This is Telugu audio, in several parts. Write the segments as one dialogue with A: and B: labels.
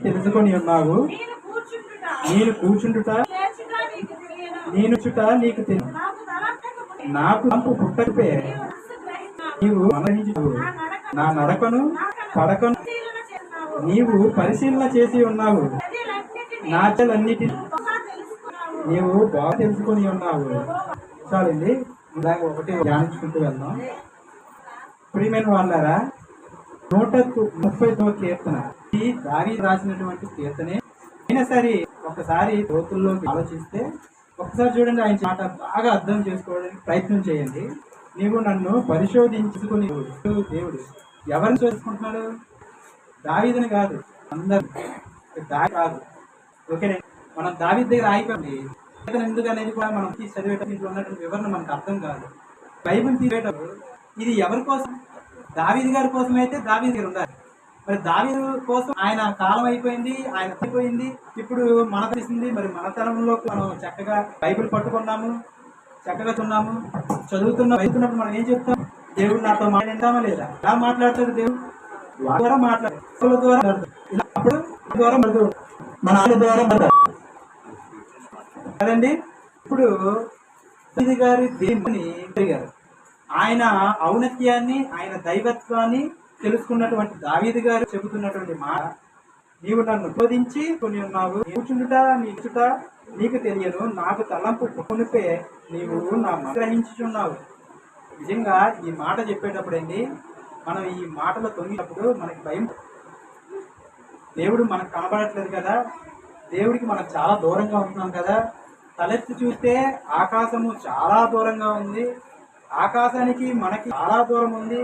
A: తెలుసుకొని ఉన్నావు. నేను కూర్చుండుట నేను చుట నీకు తెలుసు. నాకు తలంపు పుట్టకపోయే నీవు అనుగ్రహించువు. నా నడకను పడకను నీవు పరిశీలన చేసి ఉన్నావు. నా చెలన్నిటిని నీవు బాగా తెలుసుకొని ఉన్నావు. చాలండి, ఇలాగ ఒకటి ధ్యానించుకుంటూ వెళ్దాం. ప్రియమైన వాళ్ళారా, 139వ కీర్తన ఈ దావీదు రాసినటువంటి కీర్తనే. అయినా సరే ఒకసారి లోతుల్లోకి ఆలోచిస్తే ఒకసారి చూడండి, ఆయన మాట బాగా అర్థం చేసుకోవడానికి ప్రయత్నం చేయండి. నీవు నన్ను పరిశోధించుకుని దేవుడు ఎవరిని చూసుకుంటున్నాడు? దావీదుని కాదు, అందరు కాదు. ఓకేనే, మనం దావీదు దగ్గర ఆగిపోయింది. ఎందుకు అనేది కూడా మనం చదివేటప్పుడు ఇంట్లో ఉన్నటువంటి వివరణ మనకు అర్థం కాదు. బైబిల్ తీసేటప్పుడు ఇది ఎవరి కోసం? దావీదు గారి కోసం అయితే దావీదు గారు ఉండాలి. మరి దావీదు కోసం ఆయన కాలం అయిపోయింది, ఆయన అయిపోయింది. ఇప్పుడు మన తెలిసింది. మరి మన తరంలో మనం చక్కగా బైబిల్ పట్టుకున్నాము, చక్కగా ఉన్నాము, చదువుతున్నప్పుడు మనం ఏం చెప్తాం? దేవుడు నాతో మాట్లాడతామా లేదా? ఎలా మాట్లాడతాడు దేవుడు? ద్వారా మాట్లాడు ద్వారా అప్పుడు ద్వారా మన ద్వారా కదండి. ఇప్పుడు దావీదు గారి దేవుని పెరిగారు. ఆయన ఔన్నత్యాన్ని, ఆయన దైవత్వాన్ని తెలుసుకున్నటువంటి దావీదు గారు చెబుతున్నటువంటి మాట, నీవు నన్ను బోధించి కొని ఉన్నావు. కూర్చుండుట నీచుట నీకు తెలియను. నాకు తలంపు కొనుపే నీవు నా గ్రహించుచున్నావు. నిజంగా ఈ మాట చెప్పేటప్పుడు అండి, మనం ఈ మాటలు తొంగినప్పుడు మనకి భయం. దేవుడు మనకు కనబడట్లేదు కదా, దేవుడికి మనం చాలా దూరంగా ఉంటున్నాం కదా. తలెత్తి చూస్తే ఆకాశము చాలా దూరంగా ఉంది, ఆకాశానికి మనకి చాలా దూరం ఉంది.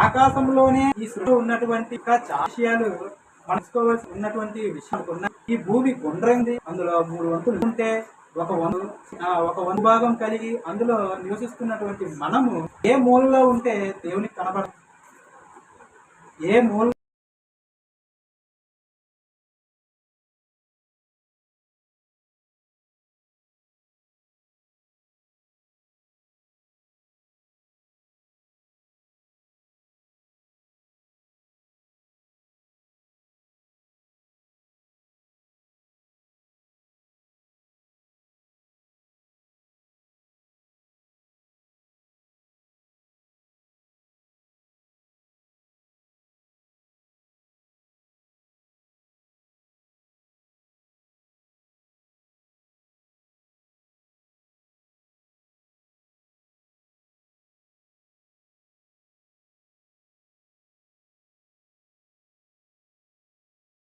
A: ఆకాశంలోనే ఈ సృష్టిలో ఉన్నటువంటి విషయాలు మనసుకోవాల్సి ఉన్నటువంటి విషయాలు ఉన్నాయి. ఈ భూమి గుండ్రంది, అందులో 3 వంతులు ఉంటే ఒక వంతు భాగం కలిగి అందులో నివసిస్తున్నటువంటి మనము ఏ మూలలో ఉంటే దేవునికి కనబడ, ఏ మూల